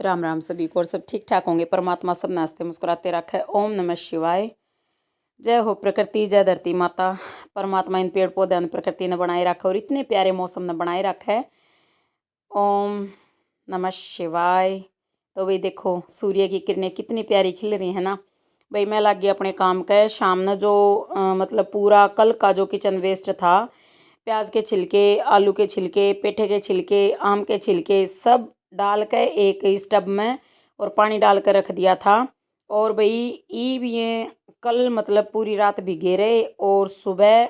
राम राम सभी को। और सब ठीक ठाक होंगे। परमात्मा सब नाचते मुस्कुराते रखे। ओम नमः शिवाय। जय हो प्रकृति, जय धरती माता। परमात्मा इन पेड़ पौधे प्रकृति ने बनाए रखा और इतने प्यारे मौसम ने बनाए रखा है। ओम नमः शिवाय। तो भाई देखो सूर्य की किरणें कितनी प्यारी खिल रही है ना। भाई मैं लग गई अपने काम का। शाम ने जो मतलब पूरा कल का जो किचन वेस्ट था, प्याज के छिलके, आलू के छिलके, पेठे के छिलके, आम के छिलके सब डाल के एक स्टब में और पानी डाल कर रख दिया था। और भाई ये कल मतलब पूरी रात भिगे रहे और सुबह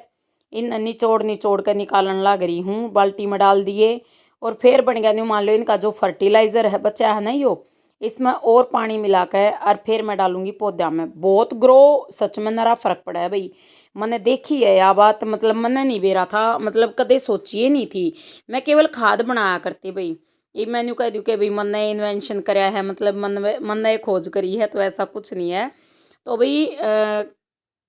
इन निचोड़ निचोड़ कर निकालने लग रही हूँ। बाल्टी में डाल दिए और फिर बन गया। नहीं मान लो इनका जो फर्टिलाइज़र है बचा है ना, यो इसमें और पानी मिला कर और फिर मैं डालूंगी पौधा में। बहुत ग्रो सच में नरा फर्क पड़ा है भाई। मैंने देखी है यह बात, मतलब मैंने नहीं बेरा था, मतलब कदे सोची नहीं थी। मैं केवल खाद बनाया करती भाई। ये मैंने कह दूँ कि भाई मन ने इन्वेंशन कराया है, मतलब मन ने खोज करी है, तो ऐसा कुछ नहीं है। तो भाई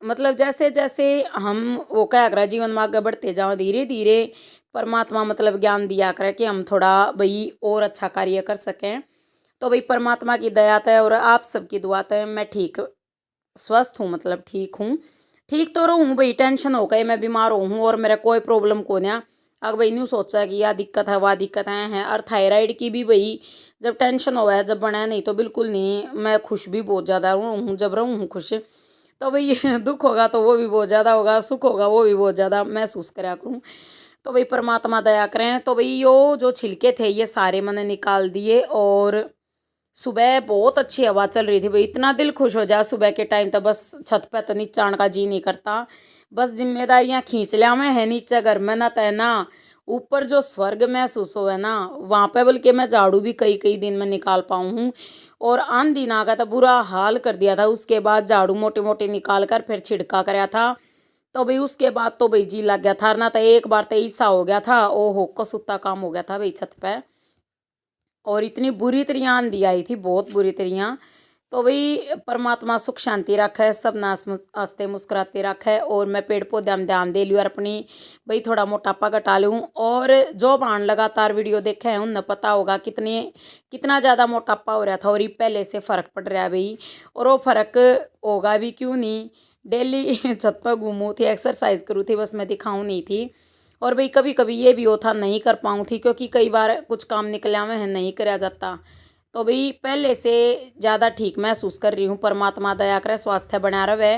मतलब जैसे जैसे हम वो क्या कर जीवन में आगे बढ़ते जाओ धीरे धीरे परमात्मा मतलब ज्ञान दिया करे कि हम थोड़ा भाई और अच्छा कार्य कर सकें। तो भाई परमात्मा की दया है और आप सबकी दुआ है मैं ठीक स्वस्थ हूँ, मतलब ठीक हूँ। ठीक तो रहूँ भाई, टेंशन हो गई मैं बीमार हूँ और मेरा कोई प्रॉब्लम को नहीं। अगर भाई न्यू सोचा कि यह दिक्कत है वह दिक्कत है। और थायराइड की भी भाई जब टेंशन हुआ है, जब बना नहीं तो बिल्कुल नहीं। मैं खुश भी बहुत ज़्यादा हूँ जब रहूँ खुश। तो भाई दुख होगा तो वो भी बहुत ज़्यादा होगा, सुख होगा वो भी बहुत ज़्यादा महसूस करा करूँ। तो भाई परमात्मा दया करें। तो भाई यो जो छिलके थे ये सारे मैंने निकाल दिए और सुबह बहुत अच्छी हवा चल रही थी भाई। इतना दिल खुश हो जाए सुबह के टाइम, तो बस छत पे तो नीचे आने का जी नहीं करता। बस जिम्मेदारियां खींच लिया मैं है नीचे घर में ना तैना। ऊपर जो स्वर्ग महसूस हो है ना वहाँ पे, बल्कि मैं झाड़ू भी कई कई दिन में निकाल पाऊँ हूँ। और आंधी ना का तो बुरा हाल कर दिया था। उसके बाद झाड़ू मोटे मोटे निकाल कर फिर छिड़का कराया था। तो भाई उसके बाद तो भाई जी लग गया था ना। तो एक बार तो ऐसा हो गया था, ओहो कसूता काम हो गया था भाई छत पे। और इतनी बुरी तरह आंधी आई थी, बहुत बुरी तरह। तो भाई परमात्मा सुख शांति रखे, सब नास हंसते मुस्कुराते रखे। और मैं पेड़ पौधे में ध्यान दे लूँ और अपनी भाई थोड़ा मोटापा घटा लूँ। और जो बाण लगातार वीडियो देखे हैं उन्हें पता होगा कितना ज़्यादा मोटापा हो रहा था और ये पहले से फ़र्क पड़ रहा है भाई। और वो फ़र्क होगा भी क्यों नहीं। डेली छत पर घूमूँ थी, एक्सरसाइज करूँ थी, बस मैं दिखाऊँ नहीं थी। और भाई कभी कभी ये भी होता नहीं कर पाऊँ थी, क्योंकि कई बार कुछ काम निकले हुए हैं नहीं कराया जाता। तो भाई पहले से ज़्यादा ठीक महसूस कर रही हूँ। परमात्मा दया करे स्वास्थ्य बना रहे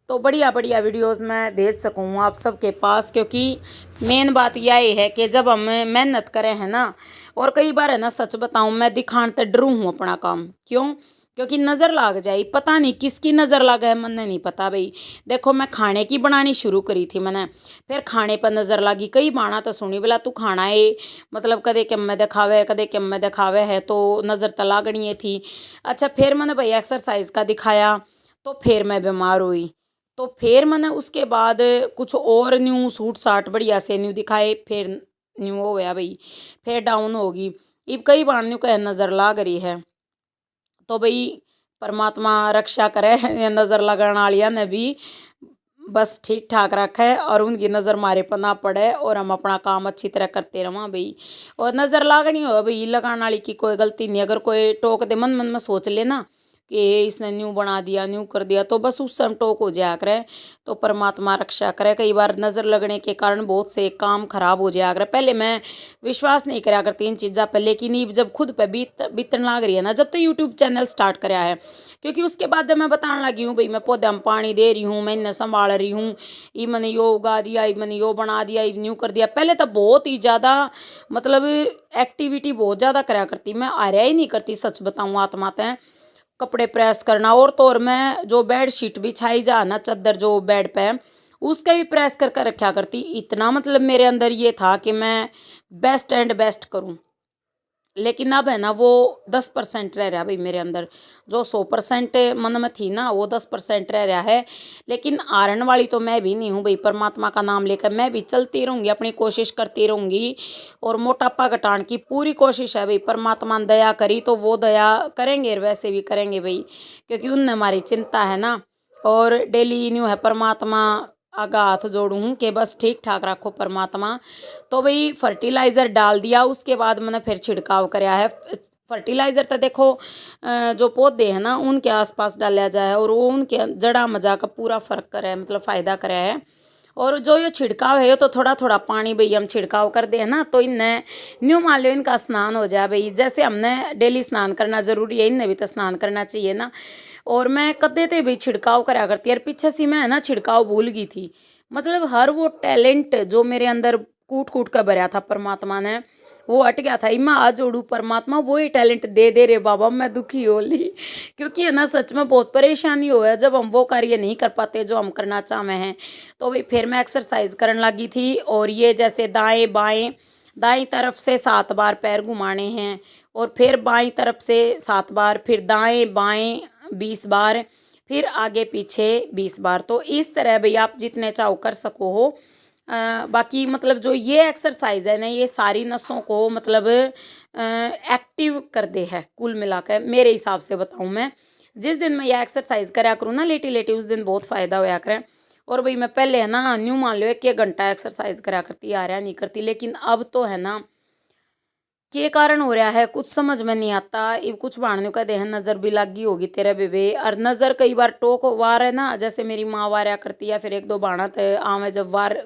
तो बढ़िया बढ़िया वीडियोस मैं भेज सकूँ आप सबके पास। क्योंकि मेन बात यह है कि जब हम मेहनत करें है ना, और कई बार है ना सच बताऊँ मैं दिखाने तो डरूँ हूँ अपना काम। क्यों? क्योंकि नज़र लाग जाए, पता नहीं किसकी नज़र लगा है मैंने नहीं पता भाई। देखो मैं खाने की बनानी शुरू करी थी मैंने, फिर खाने पर नज़र लगी। कई बाणा तो सुनी बोला तू खाना है मतलब कदे किम में दिखावे कदे किम में दिखावे है, तो नज़र तो लागनी थी। अच्छा फिर मैंने भाई एक्सरसाइज का दिखाया तो फिर मैं बीमार हुई। तो फिर मैंने उसके बाद कुछ और न्यू सूट साट बढ़िया से न्यू दिखाए, फिर न्यू हो गया भाई, फिर डाउन होगी। इब कई बार न्यू कह नज़र लाग रही है। तो भाई परमात्मा रक्षा करे नज़र लगाने वालिया ने भी बस ठीक ठाक रखा है और उनकी नज़र मारे पर ना पड़े और हम अपना काम अच्छी तरह करते रहो भाई। और नज़र लागनी हो भाई, लगाने वाली की कोई गलती नहीं। अगर कोई टोक दे मन मन में सोच लेना कि इसने न्यू बना दिया न्यू कर दिया, तो बस उस समय टोक हो जाया करे। तो परमात्मा रक्षा करे। कई बार नज़र लगने के कारण बहुत से काम खराब हो जाया करे। पहले मैं विश्वास नहीं करा करती इन चीज़ों पर, लेकिन ये जब खुद पे बीतने लग रही है ना, जब तो यूट्यूब चैनल स्टार्ट कराया है। क्योंकि उसके बाद जब मैं बताने लगी हूँ भाई मैं पौधे में पानी दे रही हूँ, मैं इन्हें संभाल रही हूँ, ये मैंने यो उगा दिया, ये मैंने यो बना दिया, ये न्यू कर दिया। पहले तो बहुत ही ज़्यादा मतलब एक्टिविटी बहुत ज़्यादा करा करती, मैं आर्या ही नहीं करती सच बताऊँ आत्मातें। कपड़े प्रेस करना और तो और मैं जो बेड शीट बिछाई जा ना चादर जो बेड पे उसके भी प्रेस कर रखा करती। इतना मतलब मेरे अंदर ये था कि मैं बेस्ट एंड बेस्ट करूं। लेकिन अब है ना वो 10% रह रहा भाई मेरे अंदर। जो 100% मन में थी ना वो 10% रह रहा है। लेकिन आरण वाली तो मैं भी नहीं हूँ भाई। परमात्मा का नाम लेकर मैं भी चलती रहूँगी, अपनी कोशिश करती रहूँगी। और मोटापा घटाने की पूरी कोशिश है भाई। परमात्मा ने दया करी तो वो दया करेंगे, वैसे भी करेंगे भाई, क्योंकि उनने हमारी चिंता है ना। और डेली न्यू है परमात्मा आगा हाथ जोड़ूँ कि बस ठीक ठाक रखो परमात्मा। तो भाई फर्टिलाइज़र डाल दिया, उसके बाद मैंने फिर छिड़काव कराया है। फर्टिलाइज़र तो देखो जो पौधे हैं ना उनके आसपास डाला जाए और वो उनके जड़ा मजा का पूरा फर्क करे है, मतलब फ़ायदा करे है। और जो ये छिड़काव है ये तो थोड़ा थोड़ा पानी भाई हम छिड़काव कर दे ना तो इनने न्यू मान लो इनका स्नान हो जाए भाई, जैसे हमने डेली स्नान करना ज़रूरी है, इनने भी तो स्नान करना चाहिए ना। और मैं कदे ते भी छिड़काव करा करती यार, पीछे से मैं है ना छिड़काव भूल गई थी। मतलब हर वो टैलेंट जो मेरे अंदर कूट कूट कर भरा था परमात्मा ने वो हट गया था। इमा आज जोड़ू परमात्मा वो ही टैलेंट दे दे रे बाबा, मैं दुखी हो ली। क्योंकि है ना सच में बहुत परेशानी हो है जब हम वो कार्य नहीं कर पाते जो हम करना चाहते हैं। तो भाई फिर मैं एक्सरसाइज करने लगी थी और ये जैसे दाएं बाएं, दाईं तरफ से 7 बार पैर घुमाने हैं और फिर बाईं तरफ से 7 बार, फिर दाएं बाएं 20 बार, फिर आगे पीछे 20 बार। तो इस तरह भाई आप जितने चाहो कर सको हो। बाकी मतलब जो ये एक्सरसाइज है ना ये सारी नसों को मतलब एक्टिव कर दे है कुल मिलाकर, मेरे हिसाब से बताऊं मैं। जिस दिन मैं ये एक्सरसाइज करा करूँ ना लेटी लेटी उस दिन बहुत फ़ायदा होया करे। और भाई मैं पहले है ना न्यू मान लो 1 घंटा एक्सरसाइज करा करती, आ रहा नहीं करती, लेकिन अब तो है ना के कारण हो रहा है कुछ समझ में नहीं आता। ये कुछ बाणियों का देहन नज़र भी लागी होगी तेरे बेबे, और नज़र कई बार टोक वार है ना, जैसे मेरी माँ वार्या करती है फिर 1-2 बाणा आवे जब वार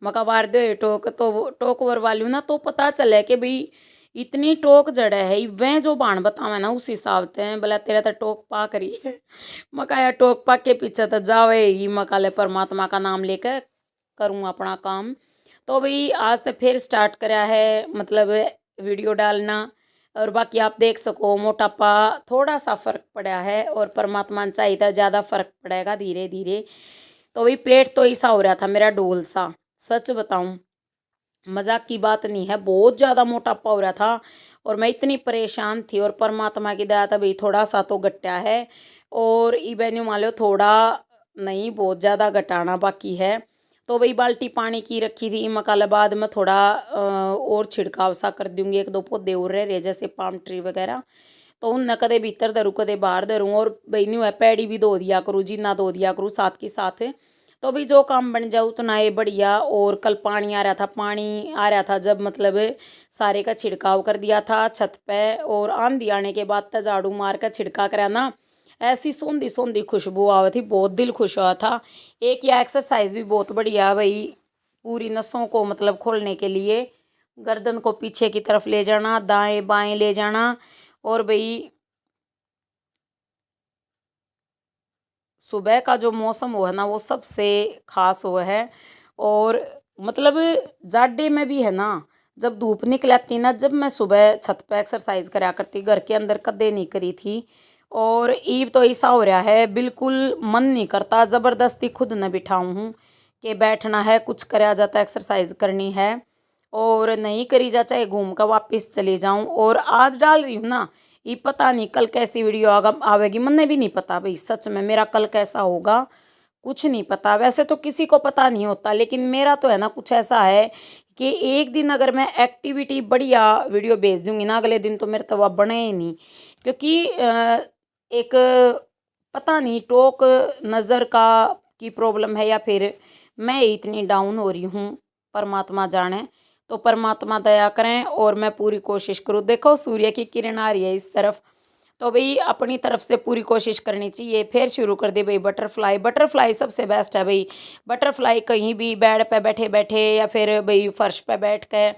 मका वार दे टोक तो टोक वर वाली ना तो पता चले कि भाई इतनी टोक जड़े है वह जो बाण बतावे ना उस हिसाब से बोला तेरा तो टोक पा करी है। मका या टोक पा के पीछे तो जावे ही मका ले परमात्मा का नाम लेकर करूँ अपना काम। तो भाई आज तो फिर स्टार्ट करा है मतलब वीडियो डालना। और बाकी आप देख सको मोटापा थोड़ा सा फर्क पड़ा है और परमात्मा ने चाहिए था ज़्यादा फर्क पड़ेगा धीरे धीरे। तो वही पेट तो ऐसा हो रहा था मेरा डोल सा, सच बताऊं मजाक की बात नहीं है, बहुत ज़्यादा मोटापा हो रहा था और मैं इतनी परेशान थी। और परमात्मा की दया था भाई थोड़ा सा तो घटा है और इवेन्यू मान लो थोड़ा नहीं बहुत ज़्यादा घटाना बाकी है। तो भाई बाल्टी पानी की रखी थी मकाला बाद में थोड़ा और छिड़काव सा कर दूंगी, 1-2 पौधे और रह रहे जैसे पाम ट्री वगैरह, तो उन न कदे भीतर धरूँ कदे बाहर धरूँ। और भाई न्यू है पैड़ी भी धो दिया करूँ जिन्ना धो दिया करूँ साथ के साथ। तो भाई जो काम बन जाए उतना ये बढ़िया। और कल पानी आ रहा था, पानी आ रहा था जब मतलब सारे का छिड़काव कर दिया था छत पे, और आंधी आने के बाद तो झाड़ू मार कर छिड़का करा ना ऐसी सोंधी सोंधी खुशबू आ थी, बहुत दिल खुश हुआ था। एक यह एक्सरसाइज भी बहुत बढ़िया भाई पूरी नसों को मतलब खोलने के लिए, गर्दन को पीछे की तरफ ले जाना, दाएं बाएं ले जाना। और भाई सुबह का जो मौसम हुआ है ना वो सबसे खास हुआ है। और मतलब जाडे में भी है ना जब धूप निकलती ना, जब मैं सुबह छत पे एक्सरसाइज करा करती, घर के अंदर कदे नहीं करी थी। और ईब तो ऐसा हो रहा है बिल्कुल मन नहीं करता, ज़बरदस्ती खुद न बिठाऊँ हूँ कि बैठना है कुछ करा जाता एक्सरसाइज करनी है और नहीं करी जा चाहे घूम कर वापस चली जाऊँ। और आज डाल रही हूँ ना ये पता नहीं कल कैसी वीडियो आवेगी, मुझे भी नहीं पता भाई सच में मेरा कल कैसा होगा कुछ नहीं पता। वैसे तो किसी को पता नहीं होता लेकिन मेरा तो है ना कुछ ऐसा है कि एक दिन अगर मैं एक्टिविटी बढ़िया वीडियो भेज दूंगी ना अगले दिन तो मेरे तो वह बने ही नहीं। क्योंकि एक पता नहीं टोक नज़र का की प्रॉब्लम है या फिर मैं इतनी डाउन हो रही हूँ परमात्मा जाने। तो परमात्मा दया करें और मैं पूरी कोशिश करूँ। देखो सूर्य की किरण आ रही है इस तरफ, तो भाई अपनी तरफ से पूरी कोशिश करनी चाहिए। फिर शुरू कर दे भाई बटरफ्लाई, बटरफ्लाई सबसे बेस्ट है भाई। बटरफ्लाई कहीं भी बेड पे बैठे बैठे या फिर भाई फर्श पे बैठ के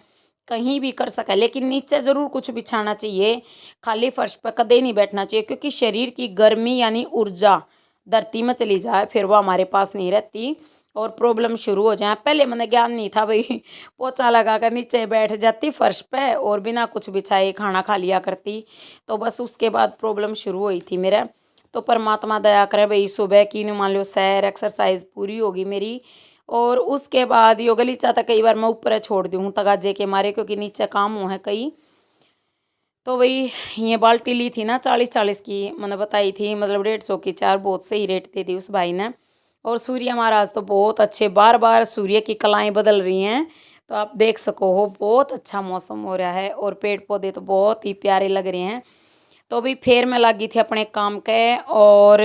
कहीं भी कर सके, लेकिन नीचे ज़रूर कुछ बिछाना चाहिए, खाली फर्श पे कदे नहीं बैठना चाहिए। क्योंकि शरीर की गर्मी यानी ऊर्जा धरती में चली जाए फिर वो हमारे पास नहीं रहती और प्रॉब्लम शुरू हो जाए। पहले मैंने ज्ञान नहीं था भाई, पोछा लगा कर नीचे बैठ जाती फर्श पे और बिना कुछ बिछाए खाना खा लिया करती, तो बस उसके बाद प्रॉब्लम शुरू हुई थी मेरा। तो परमात्मा दया करे भाई सुबह की नु मान लो सैर एक्सरसाइज पूरी होगी मेरी। और उसके बाद यो गलीचा था कई बार मैं ऊपर छोड़ दी हूँ तगाजे के मारे क्योंकि नीचे काम हुआ है कई। तो भाई ये बाल्टी ली थी ना 40-40 की मैंने बताई थी, मतलब 150 की 4, बहुत सही रेट दे दी उस भाई ने। और सूर्य महाराज तो बहुत अच्छे, बार बार सूर्य की कलाएं बदल रही हैं तो आप देख सको हो, बहुत अच्छा मौसम हो रहा है और पेड़ पौधे तो बहुत ही प्यारे लग रहे हैं। तो अभी फिर मैं लगी थी अपने काम के और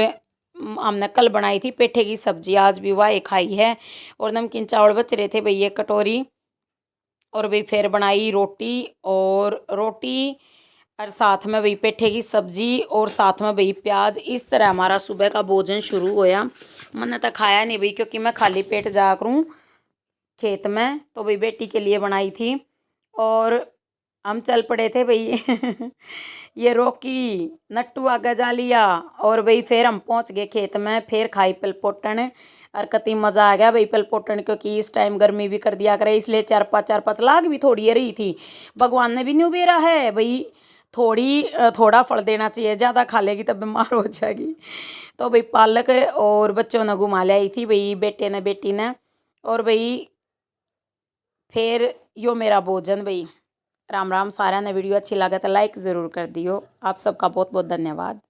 हमने कल बनाई थी पेठे की सब्जी, आज भी वही खाई है। और नमकीन चावल बच रहे थे भाई 1 कटोरी। और भाई फिर बनाई रोटी, और साथ में भाई पेठे की सब्जी और साथ में भाई प्याज। इस तरह हमारा सुबह का भोजन शुरू होया। मैंने तो खाया नहीं भाई, क्योंकि मैं खाली पेट जा करूँ खेत में, तो भाई बेटी के लिए बनाई थी। और हम चल पड़े थे भाई ये रोकी नट्टू आगे जा लिया। और भाई फिर हम पहुंच गए खेत में, फिर खाई पलपोटन। और कति मज़ा आ गया भाई पलपोटन, क्योंकि इस टाइम गर्मी भी कर दिया करे, इसलिए चार पाँच लाग भी थोड़ी रही थी। भगवान ने भी नहीं उबेरा है भाई, थोड़ा फल देना चाहिए, ज़्यादा खा लेगी तब बीमार हो जाएगी। तो भाई पालक और बच्चों ने घुमा लाई थी भाई, बेटे ने बेटी ने। और भाई फिर यो मेरा भोजन भाई। राम राम सारा ने। वीडियो अच्छी लगे तो लाइक ज़रूर कर दियो। आप सबका बहुत बहुत धन्यवाद।